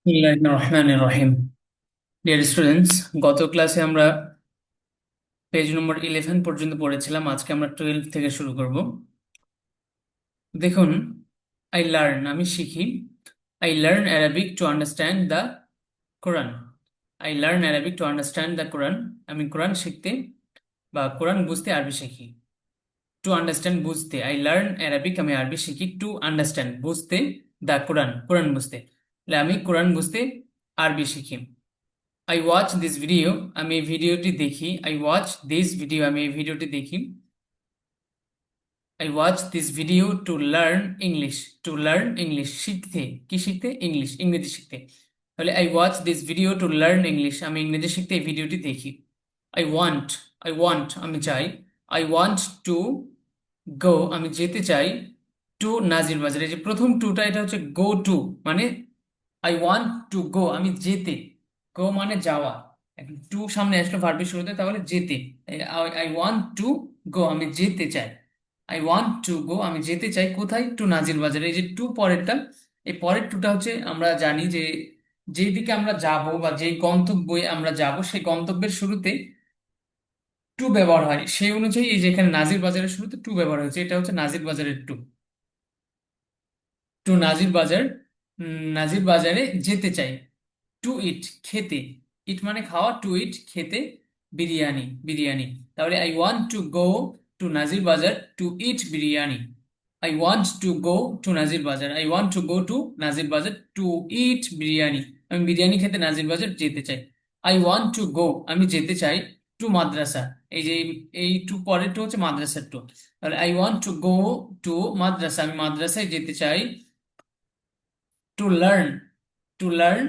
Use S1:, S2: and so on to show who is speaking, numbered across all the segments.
S1: রহমানির রহিম। Dear students, গত ক্লাসে আমরা পেজ নম্বর 11 পর্যন্ত পড়েছিলাম। আজকে আমরা 12 থেকে শুরু করব। দেখুন, আই লার্ন আমি শিখি। I learn Arabic to understand the Quran. I learn Arabic to understand the Quran. আমি কোরআন শিখতে বা কোরআন বুঝতে আরবি শিখি। টু আন্ডারস্ট্যান্ড বুঝতে, আই লার্ন অ্যারাবিক আমি আরবি শিখি। টু আন্ডারস্ট্যান্ড বুঝতে, দ্য কোরআন কোরআন বুঝতে, তাহলে আমি কোরআন বুঝতে আরবি শিখি। আই ওয়াচ দিস ভিডিও আমি এই ভিডিওটি দেখি। আই ওয়াচ দিস ভিডিও আমি এই ভিডিওটি দেখি। I watch this video to learn English. To learn English শিখতে, কি শিখতে? ইংলিশ, ইংরেজি শিখতে। তাহলে I watch this video to learn English আমি ইংরেজি শিখতে এই ভিডিওটি দেখি। আই ওয়ান্ট, আই ওয়ান্ট আমি চাই। আই ওয়ান্ট টু গো আমি যেতে চাই। টু নাজির বাজার, এই যে প্রথম টুটা এটা হচ্ছে গো টু, মানে আই ওয়ান্ট টু গো আমি যেতে। গো মানে যাওয়া, টু সামনে আসলে ভার্বের শুরুতে, তাহলে যেতে। আই ওয়ান্ট টু গো আমি যেতে চাই। আই ওয়ান্ট টু গো আমি যেতে চাই কোথায়? টু নাজির বাজার। এই যে টু পরেরটা, এই পরের টুটা হচ্ছে আমরা জানি যে যেই দিকে আমরা যাব বা যেই গন্তব্যে আমরা যাব সেই গন্তব্যের শুরুতে টু ব্যবহার হয়। সেই অনুযায়ী এই যে এখানে নাজির বাজারের শুরুতে টু ব্যবহার হয়েছে, এটা হচ্ছে নাজির বাজারের টু। টু নাজির বাজার, নাজির বাজারে যেতে চাই। টু ইট খেতে, ইট মানে খাওয়া, টু ইট খেতে বিরিয়ানি, বিরিয়ানি। তাহলে I want to go to Nazir Bazar to eat biryani. I want to go to Nazir Bazar, I want to go to Nazir Bazar to eat biryani, আমি বিরিয়ানি খেতে নাজির বাজার যেতে চাই। আই ওয়ান্ট টু গো আমি যেতে চাই টু মাদ্রাসা। এই যে এই টু পরের টু হচ্ছে মাদ্রাসার টু। তাহলে I want to go to madrasa আমি মাদ্রাসায় যেতে চাই। To learn, to learn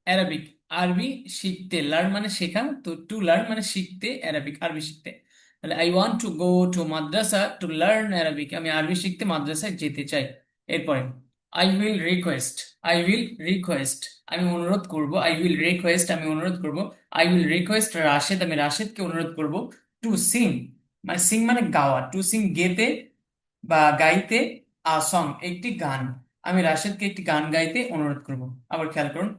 S1: Arabic আরবি শিখতে। লার্ন মানে শেখা, তো টু লার্ন মানে শিখতে, অ্যারাবিক আরবি শিখতে। তাহলে I want to go to Madrasa two learn Arabic আমি আরবি শিখতে মাদ্রাসায় যেতে চাই। এরপরে I will request, I will request আমি অনুরোধ করব। আই উইল রিকোয়েস্ট আমি অনুরোধ করব। আই উইল রিকোয়েস্ট রাশেদ আমি রাশেদকে অনুরোধ করব টু সিং, মানে সিং মানে গাওয়া, টু সিং গেতে বা গাইতে, আ সং একটি গান। আমি রাশেদকে একটি গান গাইতে অনুরোধ করব। আবার খেয়াল করুন,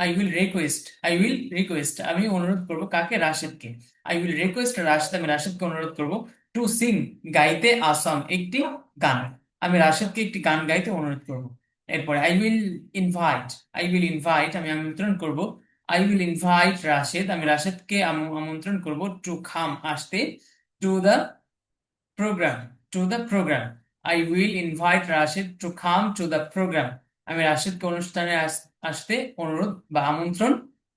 S1: I will request, I will request আমি অনুরোধ করব কাকে? রাশেদকে। আই উইল রিকোয়েস্ট রাশেদ আমি রাশেদকে অনুরোধ করব টু সিং গাইতে, আ সং একটি গান। আমি রাশেদকে একটি গান গাইতে অনুরোধ করব। এরপরে I will invite, I will invite আমি আমন্ত্রণ করব। আই উইল ইনভাইট রাশেদ আমি রাশেদকে আমন্ত্রণ করব টু খাম আসতে, to the programme, to the programme. I will invite Rashed to come to the programme আমি রাশেদকে অনুষ্ঠানে আসতে অনুরোধ বা আমন্ত্রণ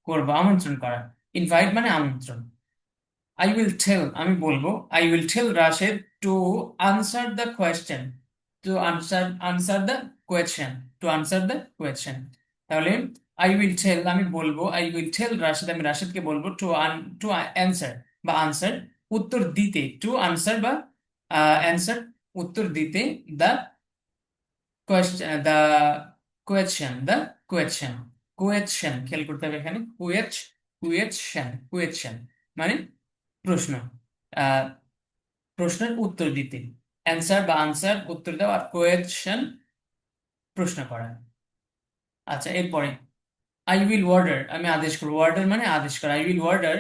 S1: করব, আমন্ত্রণ করা। ইনভাইট মানে আমন্ত্রণ। আই উইল টেল আমি বলবো। I will tell Rashed to answer the question, to answer, answer the question, to answer the question. তাহলে আই উইল টেল আমি বলবো, আই উইল টেল রাশেদ আমি রাশেদকে বলবো টু টু অ্যান্সার বা আনসার উত্তর দিতে, টু আনসার বা অ্যান্সার উত্তর দিতে, the question, the question, the question, question খেয়াল করতে হবে এখানে কোয়েশ্চেন, কোয়েশ্চেন মানে প্রশ্ন, আহ, প্রশ্নের উত্তর দিতে। অ্যান্সার বা আনসার উত্তর দেওয়া, আর কোয়েশ্চেন প্রশ্ন করা। আচ্ছা, এরপরে আই উইল অর্ডার আমি আদেশ করবো। অর্ডার মানে আদেশ করা। আই উইল অর্ডার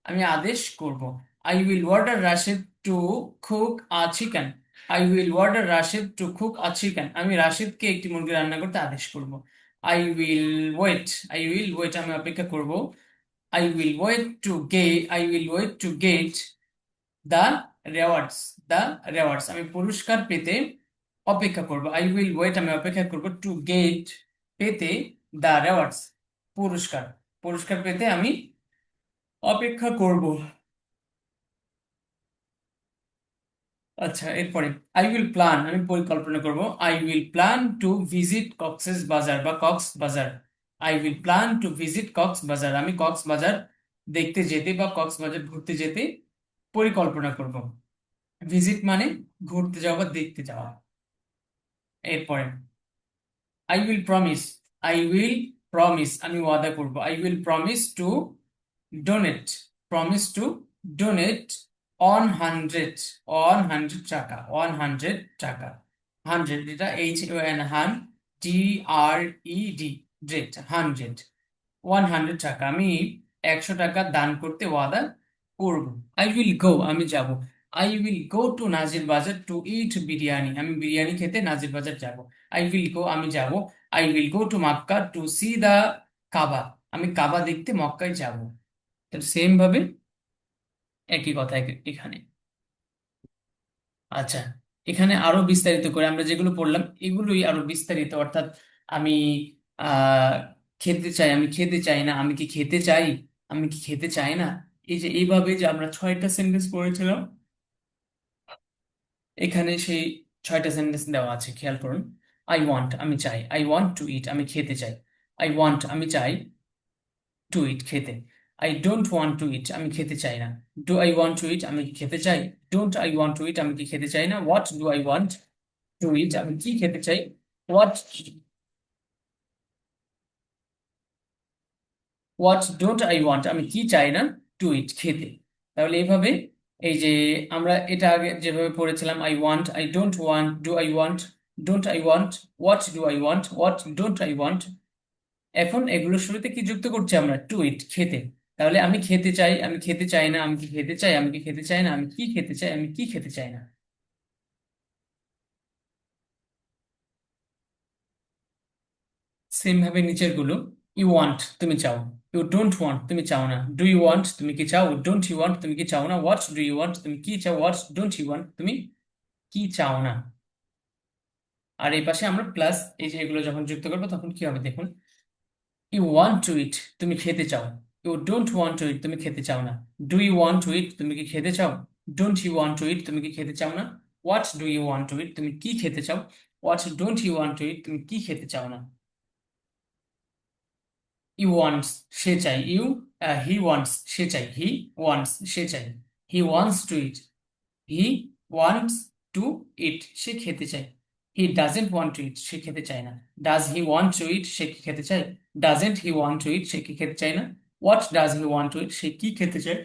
S1: আমি আদেশ করব। I will order Rashed to cook a chicken. I will order Rashed to cook a chicken আমি রাশেদকে একটি মুরগি রান্না করতে আদেশ করব। I will wait, I will wait আমি অপেক্ষা করব। I will wait to get, I will wait to get the rewards, the rewards আমি পুরস্কার পেতে অপেক্ষা করব। আই উইল ওয়েট আমি অপেক্ষা করব টু গেট পেতে, দ্য রেওয়ার্ডস পুরস্কার, পুরস্কার পেতে আমি অপেক্ষা করব। আচ্ছা, এরপরে আই উইল প্ল্যান আমি পরিকল্পনা করব। I will plan to visit Cox's Bazar বা Cox Bazar. I will plan to visit Cox Bazar আমি কক্স বাজার দেখতে যেতে বা কক্স বাজার ঘুরতে যেতে পরিকল্পনা করব। ভিজিট মানে ঘুরতে যাওয়া বা দেখতে যাওয়া। এরপরে I will promise, I will promise আমি ওয়াদা করব। I will promise to donate, promise to donate on hundred, on hundred টাকা, অন হান্ড্রেড টাকা। হান্ড্রেড এটা এইচ ও এন হান, টি আর ই ডি, 100, 100 টাকা, আমি 100 টাকা দান করতে ওয়াদা করব। আই উইল গো, আমি যাব। I will go to Nazir Bazar to eat biryani, আমি বিরিয়ানি খেতে নাজির বাজার যাব। আই উইল গো, আমি যাব। I will go to Mecca to see the Kaaba, আমি কাবা দেখতে মক্কায় যাব। সেম ভাবে একই কথা এখানে। আচ্ছা, এখানে আরো বিস্তারিত করে আমরা যেগুলো পড়লাম এগুলোই আরো বিস্তারিত, অর্থাৎ আমি আহ খেতে চাই, আমি খেতে চাই না, আমি কি খেতে চাই, আমি কি খেতে চাই না, এই যে এইভাবে যে আমরা 6টা সেন্টেন্স পড়েছিলাম, এখানে সেই 6টা সেন্টেন্স দেওয়া আছে, খেয়াল করুন। আই ওয়ান্ট, আমি চাই। আই ওয়ান্ট টু ইট, আমি খেতে চাই। আই ওয়ান্ট, আমি চাই। টু ইট, খেতে। I don't want to eat, আমি খেতে চাই না। Do I want to eat, আমি কি খেতে চাই। Don't I want to eat, আমি কি খেতে চাই না। What do I want to eat, আমি কি খেতে চাই। What what don't I want, আমি কি চাই না টু ইট, খেতে। তাহলে এইভাবে, এই যে আমরা এটা আগে যেভাবে পড়েছিলাম, I want, I don't want, do I want, don't I want, what do I want, what don't I want, এখন এগুলোর শুরুতে কি যুক্ত করছি আমরা, টু ইট, খেতে। তাহলে আমি খেতে চাই, আমি খেতে চাই না, আমি কি খেতে চাই, আমি কি খেতে চাই না, আমি কি খেতে চাই, আমি কি খেতে চাই না। সেম ভাবে নিচের গুলো, ইউ ওয়ান্ট, তুমি চাও। ইউ ডোন্ট ওয়ান্ট, তুমি চাও না। ডু ইউ ওয়ান্ট, তুমি কি চাও। ডোন্ট ইউ ওয়ান্ট, তুমি কি চাও না। হোয়াট ডু ইউ ওয়ান্ট, তুমি কি চাও। হোয়াট ডোন্ট ইউ ওয়ান্ট, তুমি কি চাও না। আর এই পাশে আমরা প্লাস, এই যে এগুলো যখন যুক্ত করবো তখন কি হবে দেখুন। ইউ ওয়ান্ট টু ইট, তুমি খেতে চাও। You don't want to eat, তুমি খেতে চাও না। Do you want to eat, তুমি কি খেতে চাও। Don't you want to eat, তুমি কি খেতে চাও না। What do you want to eat, তুমি কি খেতে চাও। What don't you want to eat, তুমি কি খেতে চাও না। ইউ ওয়ান্টস, সে চাই। হি ওয়ান্টস, সে চাই। হি ওয়ান্টস, সে চাই। He wants to eat, he wants to eat, সে খেতে চায়। He doesn't want to eat, সে খেতে চায় না। Does he want to eat, সে কি খেতে চায়। Doesn't he want to eat, সে কি খেতে চায় না। What does he want to eat, সে কি খেতে চায়।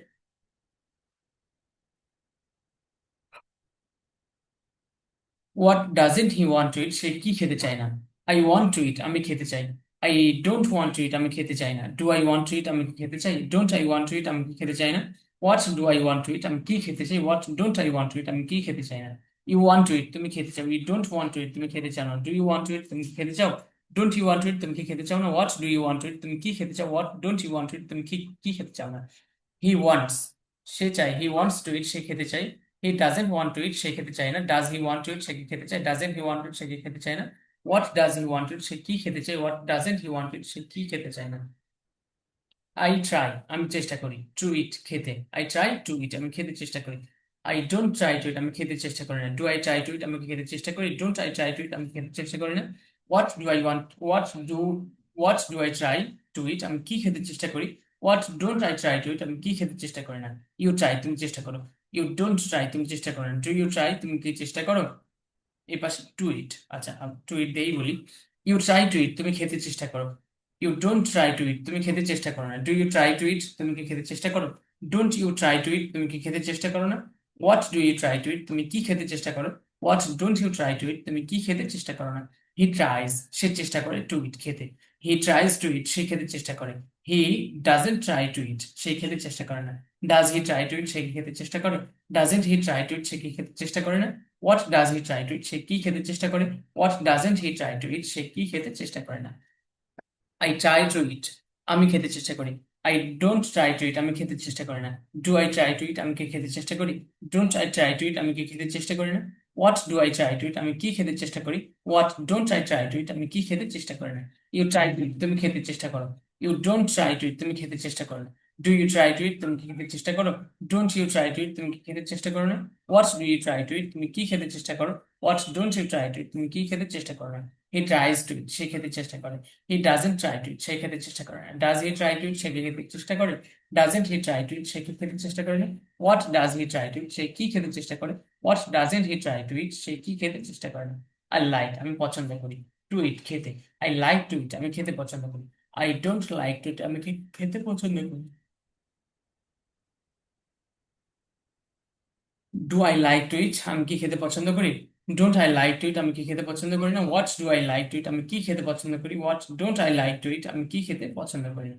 S1: What doesn't he want to eat, সে কি খেতে চায় না। আই ওয়ান্ট টু ইট, আমি খেতে চাই। I don't want to eat, আমি খেতে চাই না। Do I want to eat, আমি কি খেতে চাই। Don't I want to eat, আমি কি খেতে চাই না। What do I want to eat, আমি কি খেতে চাই। What don't I want to eat, আমি কি খেতে চাই না। ইউ ওয়ান্ট টু ইট, তুমি খেতে চাও। You don't want to eat, তুমি খেতে চাও না। Do you want to eat, তুমি কি খেতে চাও। Don't you want to eat, তুমি কি খেতে চাও না। What do you want to eat, তুমি কি খেতে চাও। What don't you want to eat, তুমি কি কি খেতে চাও না। হি ওয়ান্টস, সে চায়। হি ওয়ান্টস টু ইট, সে খেতে চায়। He doesn't want to eat, সে খেতে চায় না। Does he want to eat, সে কি খেতে চায়। Doesn't he want to eat, সে কি খেতে চায় না। What does he want to eat, সে কি খেতে চায়। What doesn't he want to eat, সে কি খেতে চায় না। আই ট্রাই, আমি চেষ্টা করি। টু ইট, খেতে। আই ট্রাই টু ইট, আমি খেতে চেষ্টা করি। I don't try to eat, আমি খেতে চেষ্টা করি না। Do I try to eat, আমি কি খেতে চেষ্টা করি। Don't I try to eat, আমি খেতে চেষ্টা করি না। What do I want, what do I try to eat, আমি কি খেতে চেষ্টা করি। What don't I try to eat, আমি কি খেতে চেষ্টা করি না। ইউ ট্রাই, তুমি চেষ্টা করো। ইউ ডোন্ট ট্রাই, তুমি চেষ্টা করো না। ডু ইউ ট্রাই, তুমি কি চেষ্টা করো। এই পাশে টু ইট, আচ্ছা টু ইট দিয়েই বলি। ইউ ট্রাই টু ইট, তুমি খেতে চেষ্টা করো। You don't try to eat, তুমি খেতে চেষ্টা করো না। Do you try to eat, তুমি কি খেতে চেষ্টা করো। Don't you try to eat, তুমি কি খেতে চেষ্টা করো না। What do you try to eat, তুমি কি খেতে চেষ্টা করো। What don't you try to eat, তুমি কি খেতে চেষ্টা করো না। হি ট্রাইজ, সে চেষ্টা করে। টু ইট, খেতে। হি ট্রাইজ টু ইট, সে খেতে চেষ্টা করে। He doesn't try to eat, সে খেতে চেষ্টা করে না। Does he try to eat, সে কি খেতে চেষ্টা করে। Doesn't he try to eat, সে কি খেতে চেষ্টা করে না। What does he try to eat, সে কি খেতে চেষ্টা করে। What doesn't he try to eat, সে কি খেতে চেষ্টা করে না। আই ট্রাই টু ইট, আমি খেতে চেষ্টা করি। I don't try to eat, আমি খেতে চেষ্টা করি না। Do I try to eat, আমি কি খেতে চেষ্টা করি। Don't I try to eat, আমি কি খেতে চেষ্টা করি না। What do I try to eat, আমি কি খেতে চেষ্টা করি। What don't I try to eat, আমি কি খেতে চেষ্টা করি না। ইউ ট্রাই টু ইট, তুমি খেতে চেষ্টা করো। You don't try to eat, তুমি খেতে চেষ্টা করো না। Do you try to eat, তুমি কি খেতে চেষ্টা করো। Don't you try to eat, তুমি কি খেতে চেষ্টা করো না। What do you try to eat, তুমি কি খেতে চেষ্টা করো। What don't you try to eat, তুমি কি খেতে চেষ্টা করো না। হি ট্রাইজ টু ইট, সে খেতে চেষ্টা করে। He doesn't try to eat, সে খেতে চেষ্টা করে না। Does he try to eat, সে কি খেতে চেষ্টা করে। Doesn't he try to eat, সে কি খেতে চেষ্টা করে না। What does he try to eat, সে কি খেতে চেষ্টা করে। What doesn't he try to eat, সে কি খেতে চেষ্টা করে না। আই লাইক, আমি পছন্দ করি। টু ইট, খেতে। আই লাইক টু ইট, আমি খেতে পছন্দ করি। I don't like to eat, আমি কি খেতে পছন্দ করি। Do I like to eat, আমি কি খেতে পছন্দ করি। Don't I like to eat, আমি কি খেতে পছন্দ করি না। What do I like to eat, আমি কি খেতে পছন্দ করি। What don't I like to eat, আমি কি খেতে পছন্দ করি না।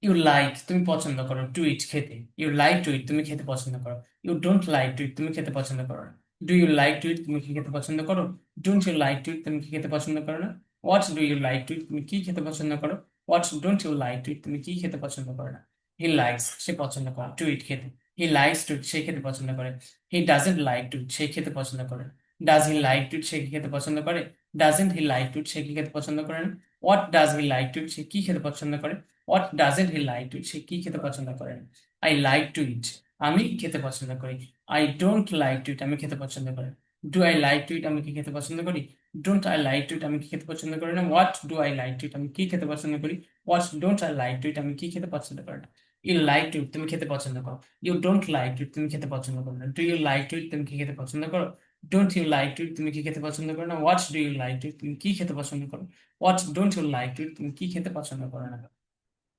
S1: ইউ লাইক, তুমি পছন্দ করো, টু ইট খেতে। ইউ লাইক টু ইট, তুমি খেতে পছন্দ করো। You don't like to eat, তুমি খেতে পছন্দ করো না। Do you like to eat, তুমি কি খেতে পছন্দ করো। Don't you like to eat, তুমি কি খেতে পছন্দ করো না। What do you like to eat, তুমি কি খেতে পছন্দ করো। What don't you like to eat, তুমি কি খেতে পছন্দ করো না। হি লাইকস, সে পছন্দ করে টু ইট খেতে। হি লাইকস টু ইট, সে খেতে পছন্দ করে। He doesn't like to eat, সে খেতে পছন্দ করে না। Does he like to eat, সে কি খেতে পছন্দ করে। Doesn't he like to eat, সে কি খেতে পছন্দ করে না। What does he like to eat, সে কি খেতে পছন্দ করে। What doesn't he like to eat, সে কি খেতে পছন্দ করে না। আই লাইক টু ইট, আমি খেতে পছন্দ করি। I don't like to eat, আমি খেতে পছন্দ করি। Do I like to eat, আমি কি খেতে পছন্দ করি। Don't I like to eat, আমি কি খেতে পছন্দ করি না। What do I like to eat, আমি কি খেতে পছন্দ করি। What don't I like to eat, আমি কি খেতে পছন্দ করি না। ইউ লাইক টু ইট, তুমি খেতে পছন্দ করো। You don't like to eat, তুমি খেতে পছন্দ করো না। Do you like to eat, তুমি কি খেতে পছন্দ করো। Don't you like to eat, তুমি কি খেতে পছন্দ করো না। What do you like to eat, তুমি কি খেতে পছন্দ করো। What don't you like to eat, তুমি কি খেতে পছন্দ করো না।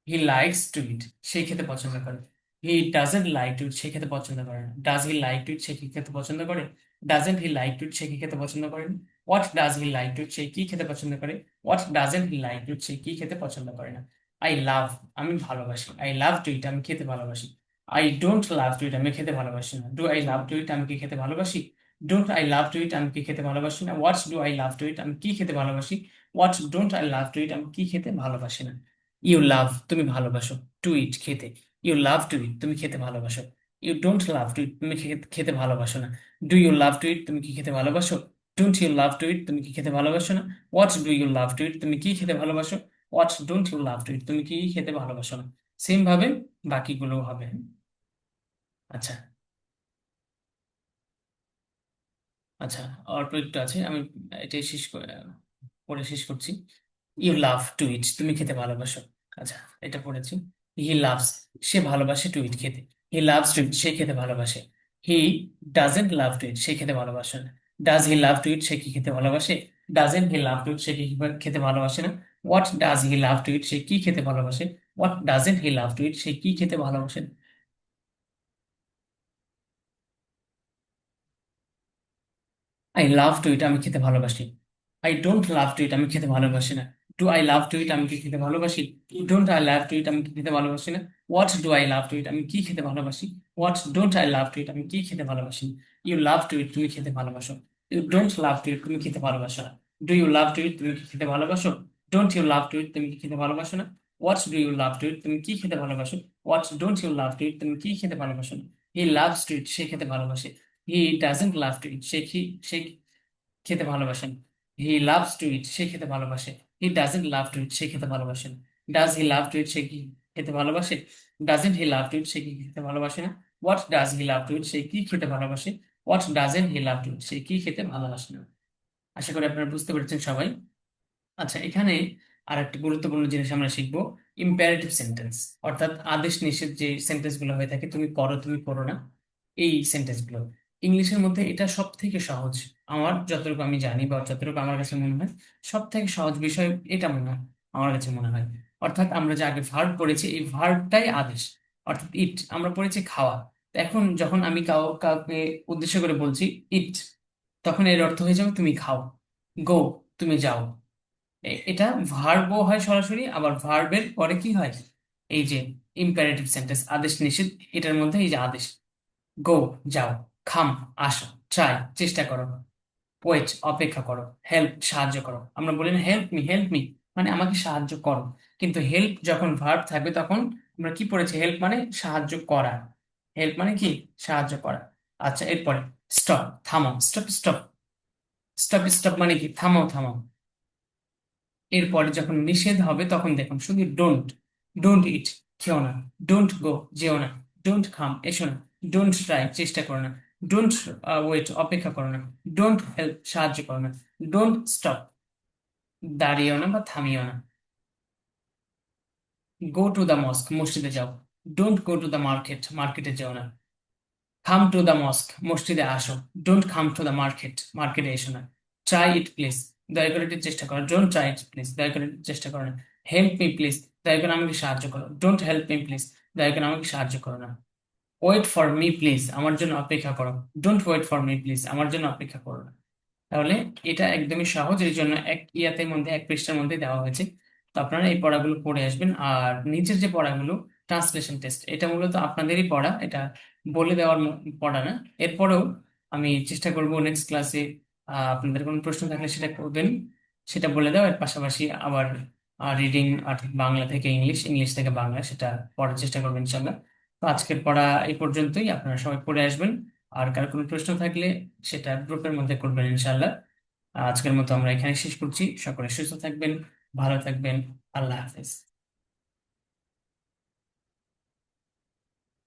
S1: হি লাইকস টু ইট, সে খেতে পছন্দ করে। He doesn't like to eat, সে খেতে পছন্দ করে না। Does he like to eat, সে কি খেতে পছন্দ করে। Doesn't he like to eat, সে কি খেতে পছন্দ করে না। What does he like to eat, সে কি খেতে পছন্দ করে। What doesn't he like to eat, সে কি খেতে পছন্দ করে না। আই লাভ, আমি ভালোবাসি। আই লাভ টু ইট, আমি খেতে ভালোবাসি। I don't love to eat, আমি খেতে ভালোবাসি না। Do I love to eat, আমি কি খেতে ভালোবাসি। Don't I love to eat, আমি কি খেতে ভালোবাসি না। What's do I love to eat, আমি কি খেতে ভালোবাসি। What don't I love to eat, আমি কি খেতে ভালোবাসি না। ইউ লাভ, তুমি ভালোবাসো, টু ইট খেতে। ইউ লাভ টু ইট, তুমি খেতে ভালোবাসো। You don't love to eat, তুমি খেতে ভালোবাসো না। Do you love to eat, তুমি কি খেতে ভালোবাসো। Don't you love to eat, তুমি কি খেতে ভালোবাসো না। What do you love to eat, তুমি কি খেতে ভালোবাসো। What don't you love to eat, তুমি কি খেতে ভালোবাসো না। সেম ভাবে বাকিগুলো হবে। আচ্ছা। আচ্ছা, অল্প একটু আছে, আমি এটাই পড়ে শেষ করছি। ইউ লাভ টু ইট, তুমি খেতে ভালোবাসো। আচ্ছা, এটা পড়েছি। হি লাভস, সে ভালোবাসে টু ইট খেতে। হি লাভস টু ইট, সে খেতে ভালোবাসে। He doesn't love to eat, সে খেতে ভালোবাসে না। Does he love to eat, সে কি খেতে ভালোবাসে। Doesn't he love to eat, সে কি খেতে ভালোবাসে না। What does he love to eat, সে কি খেতে ভালোবাসে। What doesn't he love to eat, সে কি খেতে ভালোবাসে না। আই লাভ টু ইট, আমি খেতে ভালোবাসি। I don't love to eat, আমি খেতে ভালোবাসি না। Do I love to eat, আমি কি খেতে ভালোবাসি। Don't I love to eat, আমি কি খেতে ভালোবাসি না। What do I love to eat, আমি কি খেতে ভালোবাসি। What don't I love to eat, আমি কি খেতে ভালোবাসি। ইউ লাভ টু ইট, তুমি খেতে ভালোবাসো। You don't love to eat, তুমি খেতে ভালোবাসো না। Do you love to eat, তুমি কি খেতে ভালোবাসো। Don't you love to eat, তুমি কি খেতে ভালোবাসো না। What do you love to eat, তুমি কি খেতে ভালোবাসো। What don't you love to eat, তুমি কি খেতে ভালোবাসো না। হি লাভস টু ইট, সে খেতে ভালোবাসে। He doesn't love to eat, সে খেতে ভালোবাসেন। হি লাভস টু ইট, সে খেতে ভালোবাসে। He doesn't love to eat, সে খেতে ভালোবাসেন। Does he love to eat, সে কি খেতে ভালোবাসে। Doesn't he love to eat, সে কি খেতে ভালোবাসে না। What does he love to eat, সে কি খেতে ভালোবাসে। What doesn't he love to eat, সে কি খেতে ভালোবাসে না। আশা করি আপনারা বুঝতে পেরেছেন সবাই। আচ্ছা, এখানে আর একটা গুরুত্বপূর্ণ জিনিস আমরা শিখবো। ইম্পারেটিভ সেন্টেন্স, অর্থাৎ আদেশ নিষেধ যে সেন্টেন্স গুলো হয়ে থাকে, তুমি করো তুমি করো না, এই সেন্টেন্স গুলো। ইংলিশের মধ্যে এটা সব থেকে সহজ। আমার যতটুকু আমি জানি বা যতটুকু আমার কাছে মনে হয়, সব থেকে সহজ বিষয় এটা মনে হয়, আমার কাছে মনে হয়। অর্থাৎ আমরা যে আগে ভার্ব পড়েছি, এই ভার্বটাই আদেশ। অর্থাৎ ইট, আমরা পড়েছি খাওয়া। তো এখন যখন আমি কাউকে উদ্দেশ্য করে বলছি ইট, তখন এর অর্থ হয়ে যাবে তুমি খাও। গো, তুমি যাও। এটা ভার্বও হয় সরাসরি, আবার ভার্বের পরে কি হয়, এই যে ইম্পারেটিভ সেন্টেন্স আদেশ নিষেধ, এটার মধ্যে এই যে আদেশ। গো, যাও। খাম, আসো। ট্রাই, চেষ্টা করো। ওয়েট, অপেক্ষা করো। হেল্প, সাহায্য করো। আমরা বলি না হেল্প মি, হেল্প মি, মানে আমাকে সাহায্য করো। কিন্তু হেল্প যখন ভার্ব থাকবে তখন আমরা কি পড়েছি, হেল্প মানে সাহায্য করা। হেল্প মানে কি, সাহায্য করা। আচ্ছা, এরপরে স্টপ, থামো। স্টপ স্টপ, স্টপ স্টপ মানে কি, থামো থামো। এরপরে যখন নিষেধ হবে তখন দেখুন শুধু ডোন্ট। ডোন্ট ইট, খেও না। ডোন্ট গো, যেও না। ডোন্ট কাম, এসো না। ডোন্ট ট্রাই, চেষ্টা করো না। ডোন্ট ওয়েট, অপেক্ষা করো না। ডোন্ট হেল্প, সাহায্য করো না। ডোন্ট স্টপ, দাঁড়িয়েও না বা থামিও না। গো টু দ্য মস্ক, মসজিদে যাও। Don't go to the market, মার্কেটে যেও না। কাম টু দ্য মস্ক, মসজিদে আসো। Don't come to the market, মার্কেটে এসো না। ট্রাই ইট প্লিজ, দয়া করে এটি চেষ্টা করো। ডোন্ট ট্রাই ইট প্লিজ, দয়া করে এটি চেষ্টা করো না। হেল্প মি প্লিজ, দয়া করে আমাকে সাহায্য করো। ডোন্ট হেল্প মি প্লিজ, দয়া করে আমাকে সাহায্য করো না। ওয়েট ফর মি প্লিজ, আমার জন্য অপেক্ষা করো। Don't wait for me please, আমার জন্য অপেক্ষা করো না। তাহলে এটা একদমই সহজ, এর জন্য এক ইয়াতের মধ্যে, এক পৃষ্ঠার মধ্যে দেওয়া হয়েছে। তো আপনারা এই পড়াগুলো পড়ে আসবেন। আর নিচের যে পড়াগুলো, ট্রান্সলেশন টেস্ট, এটা মূলত আপনাদেরই পড়া, এটা বলে দেওয়ার পড়া না। এরপরেও আমি চেষ্টা করব নেক্সট ক্লাসে আপনাদের কোনো প্রশ্ন থাকলে সেটা করবেন, সেটা বলে দাও। এর পাশাপাশি আবার রিডিং, আর বাংলা থেকে ইংলিশ, ইংলিশ থেকে বাংলা, সেটা পড়ার চেষ্টা করবেন ইনশাল্লাহ। তো আজকের পড়া এই পর্যন্তই, আপনারা সবাই পড়ে আসবেন। আর কার কোনো প্রশ্ন থাকলে সেটা গ্রুপের মধ্যে করবেন ইনশাল্লাহ। আজকের মতো আমরা এখানে শেষ করছি। সকলে সুস্থ থাকবেন, ভালো থাকবেন। আল্লাহ হাফেজ।